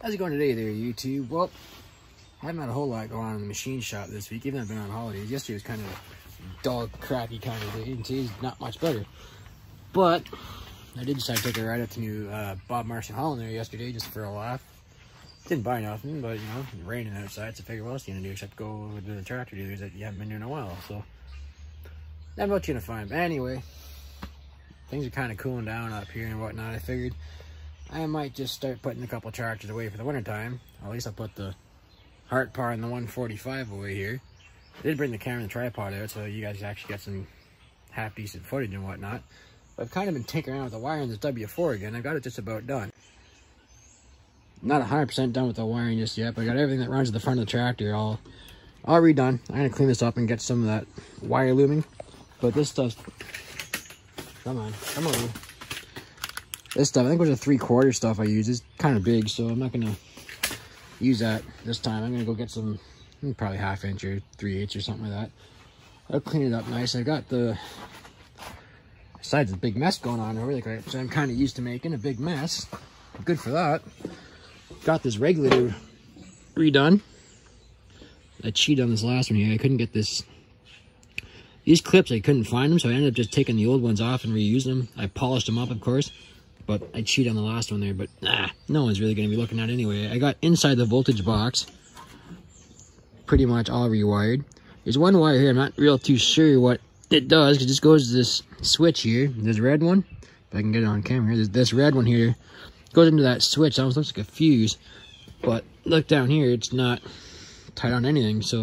How's it going today there, YouTube? Well, I haven't had a whole lot going on in the machine shop this week, even though I've been on holidays. Yesterday was kind of a dull, crappy kind of day, and today's not much better. But I did decide to take a ride up to new Bob Marcy Hall in there yesterday just for a laugh. Didn't buy nothing, but you know, it's raining outside, so I figured what else are you gonna do except go over to the tractor dealers that you haven't been doing in a while, so not much you're gonna find. But anyway, things are kind of cooling down up here and whatnot. I figured I might just start putting a couple tractors away for the winter time. At least I'll put the Heart Par and the 145 away here. I did bring the camera and the tripod out, so you guys actually got some half-decent footage and whatnot. But I've kind of been tinkering around with the wiring this W4 again. I've got it just about done. Not 100% done with the wiring just yet, but I got everything that runs to the front of the tractor all redone. I'm going to clean this up and get some of that wire looming. But this stuff's... Come on. This stuff, I think it was a 3/4 stuff I use. It's kind of big, so I'm not going to use that this time. I'm going to go get some, probably 1/2 inch or 3/8 or something like that. I'll clean it up nice. I've got the... Besides the big mess going on over there, so I'm kind of used to making a big mess. Good for that. Got this regulator redone. I cheated on this last one here. I couldn't get this. These clips, I couldn't find them, so I ended up just taking the old ones off and reusing them. I polished them up, of course, but I cheated on the last one there. But no one's really going to be looking at it anyway. I got inside the voltage box pretty much all rewired. There's one wire here. I'm not real too sure what it does, because it just goes to this switch here. There's a red one. If I can get it on camera here. There's this red one here. Goes into that switch. It almost looks like a fuse. But look down here. It's not tied on anything. So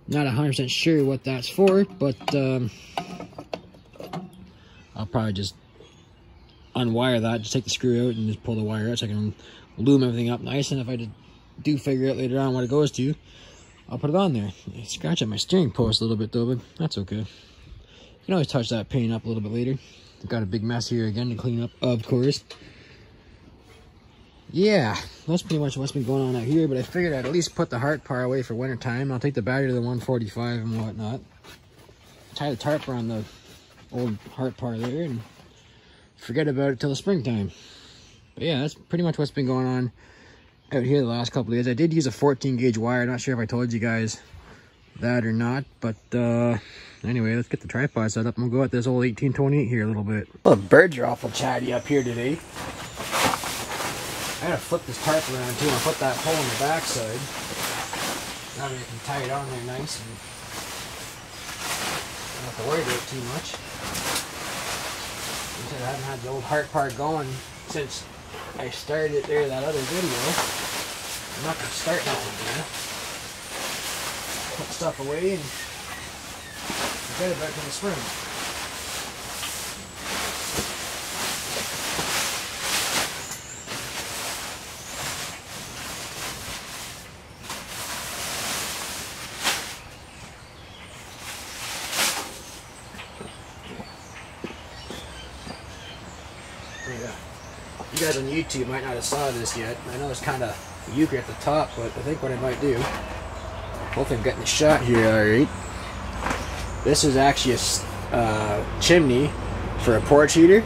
not 100% sure what that's for. But I'll probably just unwire that. Just take the screw out and just pull the wire out so I can loom everything up nice. And if I do figure out later on what it goes to, I'll put it on there. I scratch at my steering post a little bit though, but that's okay. You can always touch that paint up a little bit later. I've got a big mess here again to clean up, of course. Yeah, that's pretty much what's been going on out here, but I figured I'd at least put the Heart Par away for winter time. I'll take the battery to the 145 and whatnot. Tie the tarp around the old Heart Par there and forget about it till the springtime. But yeah, that's pretty much what's been going on out here the last couple of days. I did use a 14 gauge wire. Not sure if I told you guys that or not, but anyway, let's get the tripod set up and we'll go at this old 1828 here a little bit. Well, the birds are awful chatty up here today. I gotta flip this tarp around too and put that hole in the back side. That way I can tie it on there nice and don't have to worry about it too much. I haven't had the old Heart Par going since I started it there that other video. I'm not gonna start nothing again. Put stuff away and forget about it in the spring. You guys on YouTube might not have saw this yet. I know it's kind of euchre at the top, but I think what I might do, hopefully I'm getting the shot here alright. This is actually a chimney for a porch heater.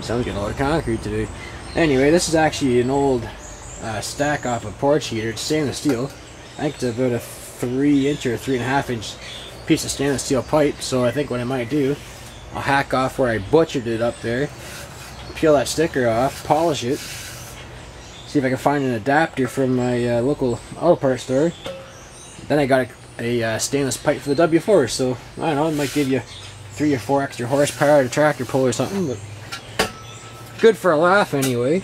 Sounds like a lot of concrete today. Anyway, this is actually an old stack off a porch heater. It's stainless steel. I think it's about a 3-inch or 3.5 inch piece of stainless steel pipe. So I think what I might do, I'll hack off where I butchered it up there, peel that sticker off, polish it, see if I can find an adapter from my local auto parts store. Then I got a stainless pipe for the W4, so I don't know, it might give you 3 or 4 extra horsepower at a tractor pull or something, but good for a laugh anyway.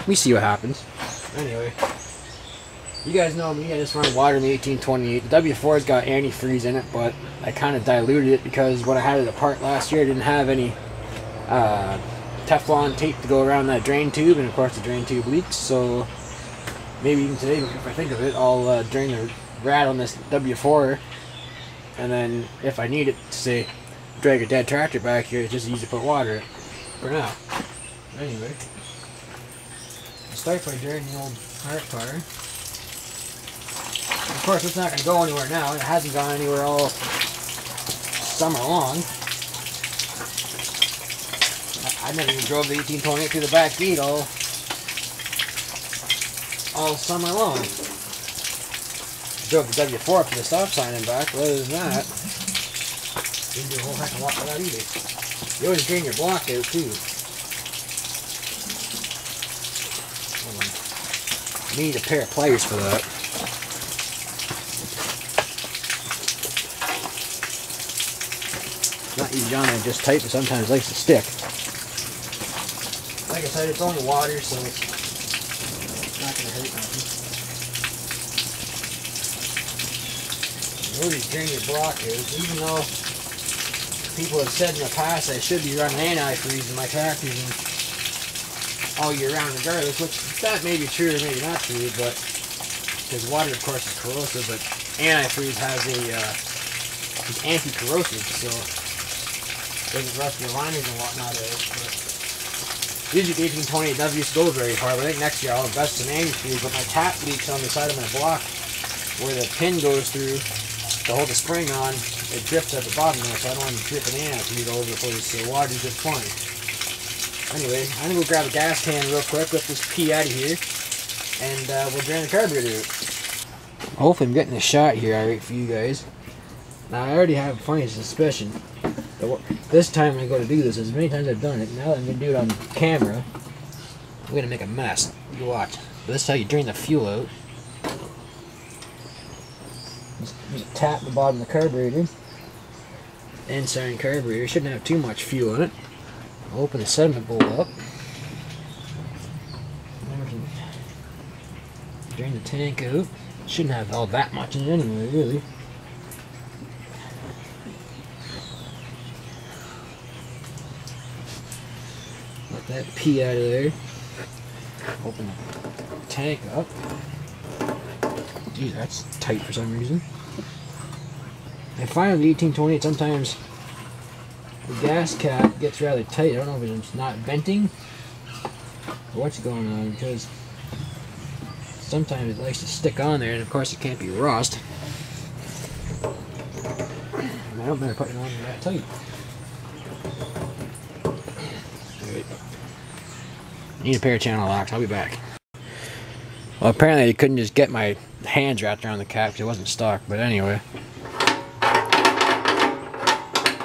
We see what happens. Anyway, you guys know me, I just run water in the 1828. The W4's got antifreeze in it, but I kind of diluted it because when I had it apart last year, I didn't have any Teflon tape to go around that drain tube, and of course the drain tube leaks, so maybe even today, if I think of it, I'll drain the rat on this W4, and then if I need it to, say, drag a dead tractor back here, it's just easy to put water in for now. Anyway, I'll start by draining the old Heart Par. Of course, it's not going to go anywhere now. It hasn't gone anywhere all summer long. I I never even drove the 1828 through the back gate all summer long. Drove the W4 up to the stop sign and back, but other than that, didn't do a whole heck of a lot of that either. You always drain your block out too. Hold on. You need a pair of pliers for that. Not easy on there, just tight, but sometimes it likes to stick. Like I said, it's only water, so it's not going to hurt nothing. You always drain your block out, even though people have said in the past I should be running antifreeze in my tractors and all year round regardless, which that may be true or maybe not true, but because water of course is corrosive, but antifreeze has it's anti-corrosive, so doesn't rust your liners and whatnot out. But usually the 1828 never used to go very far, but I think next year I'll invest some antifreeze, but my tap leaks on the side of my block where the pin goes through to hold the spring on. It drips at the bottom there, so I don't want to drip an antifreeze all over the place, so water's just fine. Anyway, I'm going to go grab a gas can real quick, lift this pee out of here, and we'll drain the carburetor out. Hopefully I'm getting a shot here alright for you guys. Now I already have a funny suspicion. This time when I go to do this, as many times I've done it, now that I'm going to do it on camera, I'm going to make a mess. You watch. But this is how you drain the fuel out. Just tap the bottom of the carburetor. Inside carburetor. Shouldn't have too much fuel in it. I'll open the sediment bowl up. Then we can drain the tank out. Shouldn't have all that much in it anyway, really. That pee out of there. Open the tank up. Geez, that's tight for some reason. I find with the 1828 sometimes the gas cap gets rather tight. I don't know if it's not venting or what's going on, because sometimes it likes to stick on there, and of course it can't be rust. I don't better put it on that tight. Need a pair of channel locks. I'll be back. Well, apparently I couldn't just get my hands wrapped around the cap because it wasn't stuck. But anyway,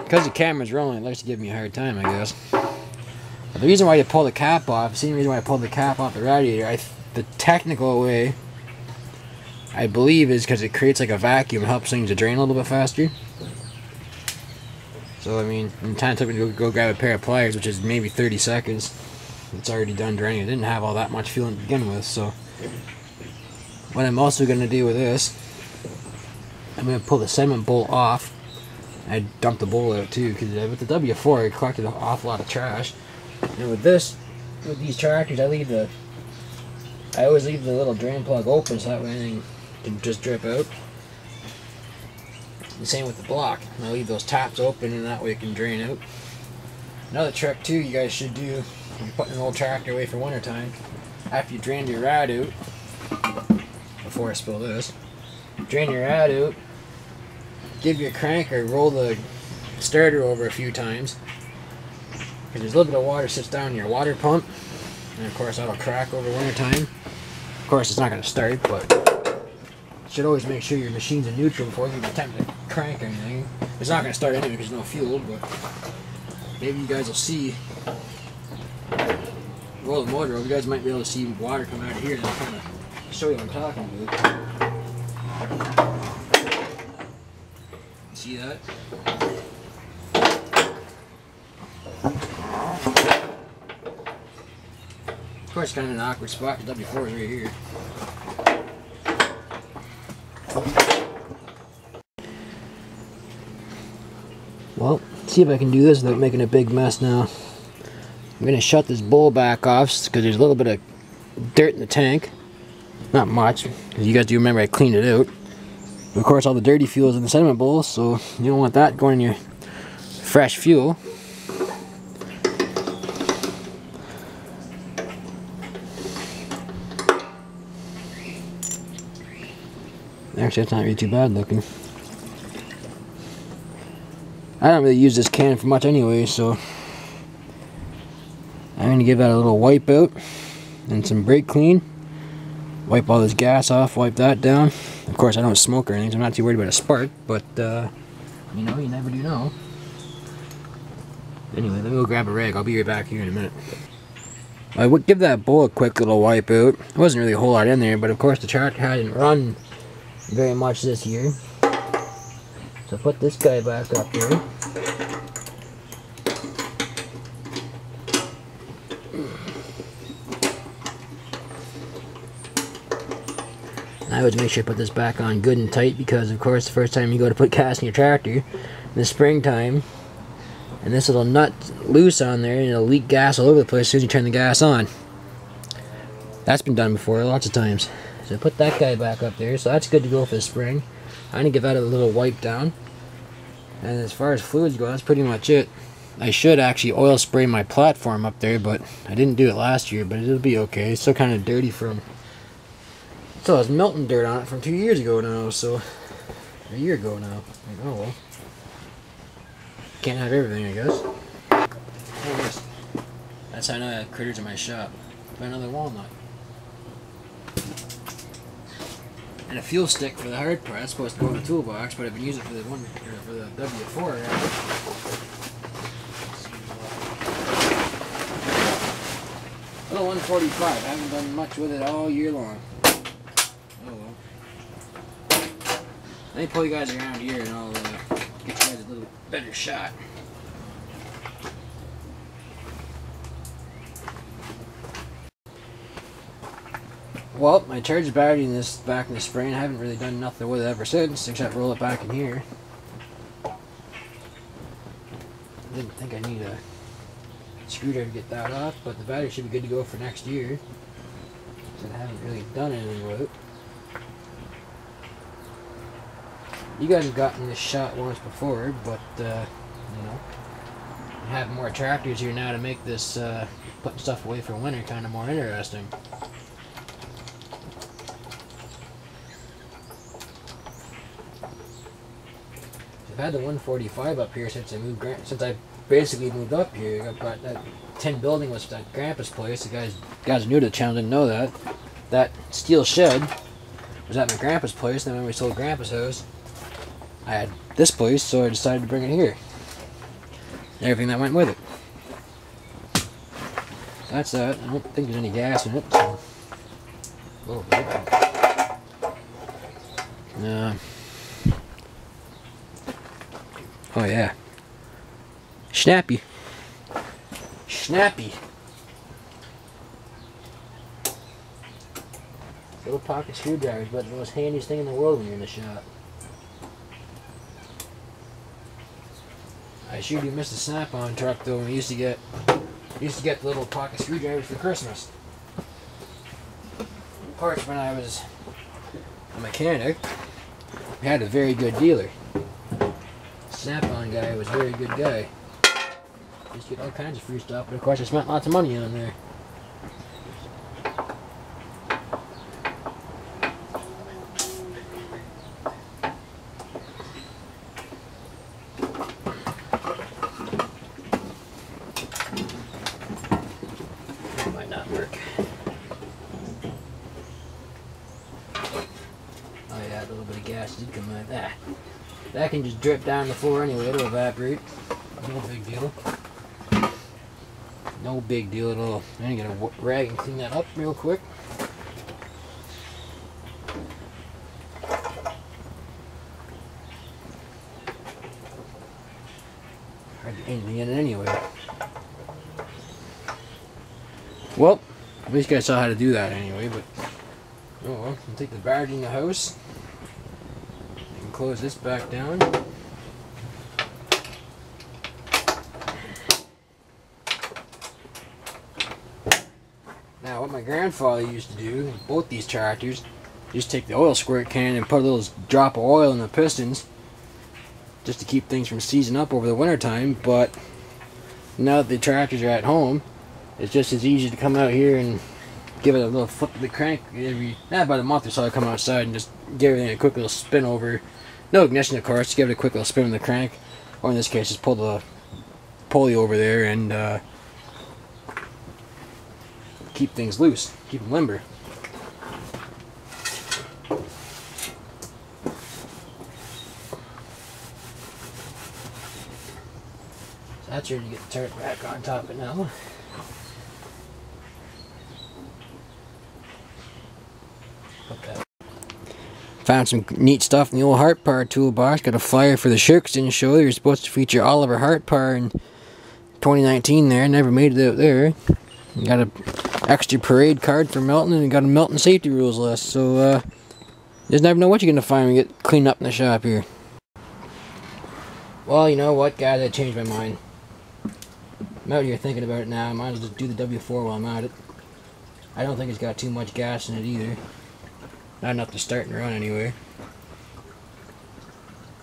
because the camera's rolling, it likes to give me a hard time, I guess. But the reason why you pull the cap off, the same reason why I pulled the cap off the radiator, the technical way, I believe, is because it creates like a vacuum and helps things to drain a little bit faster. So I mean, in time it took me to go grab a pair of pliers, which is maybe 30 seconds. It's already done draining. It didn't have all that much fuel to begin with, so what I'm also going to do with this, I'm going to pull the sediment bowl off. I dumped the bowl out too, because with the W4 I collected an awful lot of trash. And with these tractors, I always leave the little drain plug open so that way anything can just drip out. The same with the block. I leave those taps open and that way it can drain out. Another trick too you guys should do if you're putting an old tractor away for winter time, after you drain your rad out, before I spill this, drain your rad out, give your cranker, roll the starter over a few times, because there's a little bit of water sits down in your water pump, and of course that'll crack over winter time. Of course it's not going to start, but you should always make sure your machine's in neutral before you attempt to crank or anything. It's not going to start anyway because there's no fuel, but maybe you guys will see. Roll the motor over, you guys might be able to see water come out of here, and I'll kind of show you what I'm talking about. See that? Of course, kind of an awkward spot. The W4 is right here. Well, let's see if I can do this without making a big mess now. I'm going to shut this bowl back off because there's a little bit of dirt in the tank. Not much, because you guys do remember I cleaned it out. Of course, all the dirty fuel is in the sediment bowl, so you don't want that going in your fresh fuel. Actually, that's not really too bad looking. I don't really use this can for much anyway, so I'm gonna give that a little wipe out and some brake clean. Wipe all this gas off, wipe that down. Of course, I don't smoke or anything, so I'm not too worried about a spark, but you know, you never do know. Anyway, let me go grab a rag. I'll be right back here in a minute. I would give that bowl a quick little wipe out. There wasn't really a whole lot in there, but of course the tractor hadn't run very much this year. So put this guy back up here. And I would make sure to put this back on good and tight, because of course the first time you go to put gas in your tractor in the springtime, and this little nut loose on there, and it'll leak gas all over the place as soon as you turn the gas on. That's been done before lots of times. So put that guy back up there, so that's good to go for the spring. I'm gonna give that a little wipe down. And as far as fluids go, that's pretty much it. I should actually oil spray my platform up there, but I didn't do it last year, but it'll be okay. It's still kind of dirty from... So I was melting dirt on it from 2 years ago now, so... A year ago now. Like, oh well. Can't have everything, I guess. Oh, that's how I know I have critters in my shop. Find another walnut. And a fuel stick for the hard part. That's supposed to go in the toolbox, but I've been using it for the for the W4. Little 145. I haven't done much with it all year long. Oh well. Let me pull you guys around here, and I'll get you guys a little better shot. Well, I charged the battery in this back in the spring. I haven't really done nothing with it ever since, except roll it back in here. Didn't think I need a screwdriver to get that off, but the battery should be good to go for next year. So I haven't really done anything with it. You guys have gotten this shot once before, but you know, I have more tractors here now to make this putting stuff away for winter kind of more interesting. I've had the 145 up here since I basically moved up here. I brought that tin building was that Grandpa's place. The guys new to the channel didn't know that. That steel shed was at my Grandpa's place. Then when we sold Grandpa's house, I had this place, so I decided to bring it here. Everything that went with it. So that's that. I don't think there's any gas in it. So. Oh, oh yeah. Snappy. Snappy. Little pocket screwdrivers, but the most handiest thing in the world when you're in the shop. I sure do miss the Snap-on truck though. We used to get the little pocket screwdrivers for Christmas. Porch, when I was a mechanic, we had a very good dealer. Snap-on guy was a very good guy. Used to get all kinds of free stuff, but of course I spent lots of money on there. That might not work. Oh yeah, a little bit of gas did come out of that. That can just drip down the floor anyway, it'll evaporate. No big deal. No big deal at all. I'm gonna get a rag and clean that up real quick. Hardly anything in it anyway. Well, at least you guys saw how to do that anyway, but oh well, I'll take the battery in the house. Close this back down. Now what my grandfather used to do with both these tractors, just take the oil squirt can and put a little drop of oil in the pistons just to keep things from seizing up over the winter time. But now that the tractors are at home, it's just as easy to come out here and give it a little flip of the crank about a month or so. I come outside and just give everything a quick little spin over. No ignition, of course. Just give it a quick little spin on the crank, or in this case, just pull the pulley over there and keep things loose, keep them limber. So that's ready to get the tarp back on top of it now. Found some neat stuff in the old Heart Power toolbox. Got a flyer for the Shirks didn't show. They were supposed to feature Oliver Heart Power in 2019 there. Never made it out there. Got a extra parade card for Milton, and got a Milton safety rules list. So, you just never know what you're going to find when you get cleaned up in the shop here. Well, you know what, guys? I changed my mind. I'm out here thinking about it now. I might as well just do the W4 while I'm at it. I don't think it's got too much gas in it either. Not enough to start and run anyway.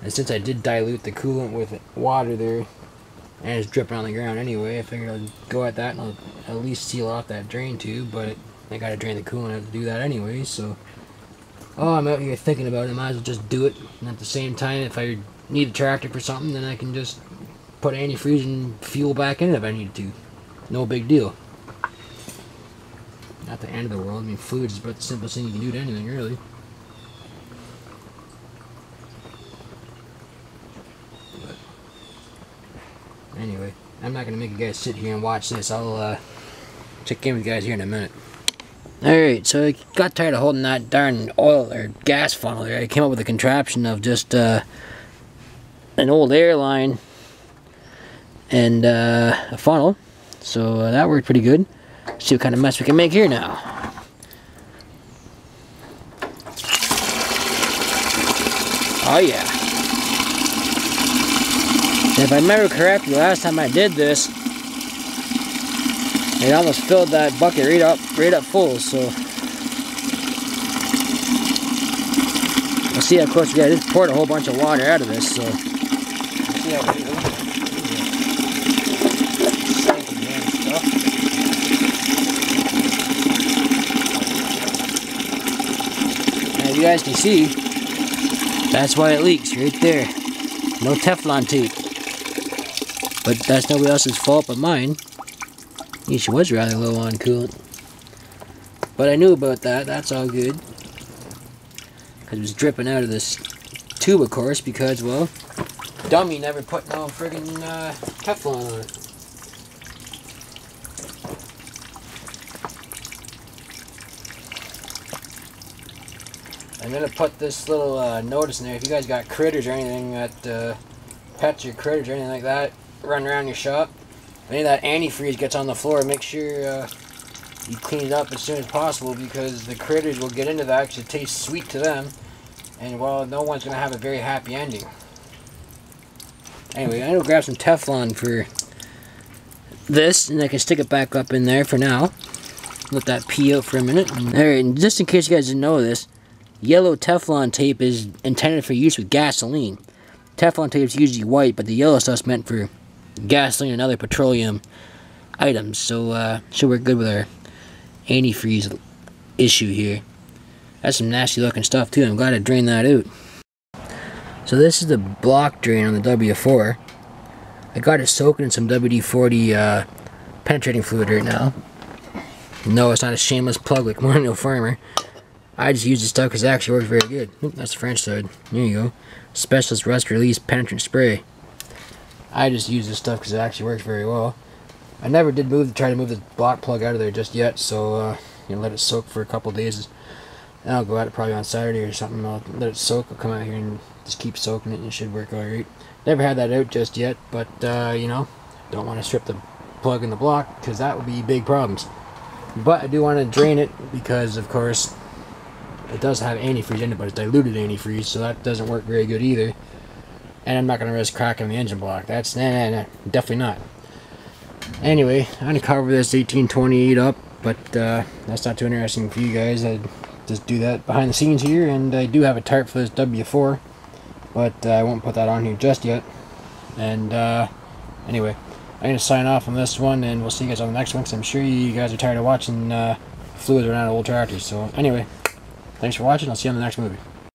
And since I did dilute the coolant with water there, and it's dripping on the ground anyway, I figured I'd go at that and I'll at least seal off that drain tube, but I gotta drain the coolant out to do that anyway, so... Oh, I'm out here thinking about it, I might as well just do it. And at the same time, if I need a tractor for something, then I can just put antifreeze and fuel back in it if I need to. No big deal. Not the end of the world. I mean, fluids is about the simplest thing you can do to anything, really. But anyway, I'm not going to make you guys sit here and watch this. I'll check in with you guys here in a minute. Alright, so I got tired of holding that darn oil or gas funnel there. I came up with a contraption of just an old airline and a funnel. So that worked pretty good. See what kind of mess we can make here now. Oh yeah. And if I remember correctly, last time I did this, it almost filled that bucket right up full, so we'll see how close we get. I just poured a whole bunch of water out of this, so we'll see how we do. You guys can see, that's why it leaks right there. No Teflon tape. But that's nobody else's fault but mine. She was rather low on coolant. But I knew about that, that's all good. Because it was dripping out of this tube, of course, because, well, dummy never put no friggin' Teflon on it. I'm going to put this little notice in there. If you guys got critters or anything that pets or critters or anything like that run around your shop, if any of that antifreeze gets on the floor, make sure you clean it up as soon as possible, because the critters will get into that because it tastes sweet to them, and well, no one's going to have a very happy ending. Anyway, I'm going to grab some Teflon for this, and I can stick it back up in there for now. Let that pee out for a minute. Alright, and just in case you guys didn't know this, yellow Teflon tape is intended for use with gasoline. Teflon tape is usually white, but the yellow stuff's meant for gasoline and other petroleum items. So should work good with our antifreeze issue here. That's some nasty looking stuff too. I'm glad I drained that out. So this is the block drain on the W4. I got it soaking in some WD-40 penetrating fluid right now. No, it's not a shameless plug like Millennial Farmer. I just use this stuff because it actually works very good. Oop, that's the French side. There you go. Specialist Rust Release Penetrant Spray. I just use this stuff because it actually works very well. I never did try to move the block plug out of there just yet, so you know, let it soak for a couple days. And I'll go at it probably on Saturday or something. I'll let it soak. I'll come out here and just keep soaking it, and it should work alright. Never had that out just yet, but you know, don't want to strip the plug in the block because that would be big problems. But I do want to drain it because, of course, it does have antifreeze in it, but it's diluted antifreeze, so that doesn't work very good either. And I'm not going to risk cracking the engine block. That's, nah, definitely not. Anyway, I'm going to cover this 1828 up, but that's not too interesting for you guys. I just do that behind the scenes here, and I do have a tarp for this W4, but I won't put that on here just yet. And anyway, I'm going to sign off on this one, and we'll see you guys on the next one, because I'm sure you guys are tired of watching fluids around old tractors. So anyway, thanks for watching. I'll see you on the next movie.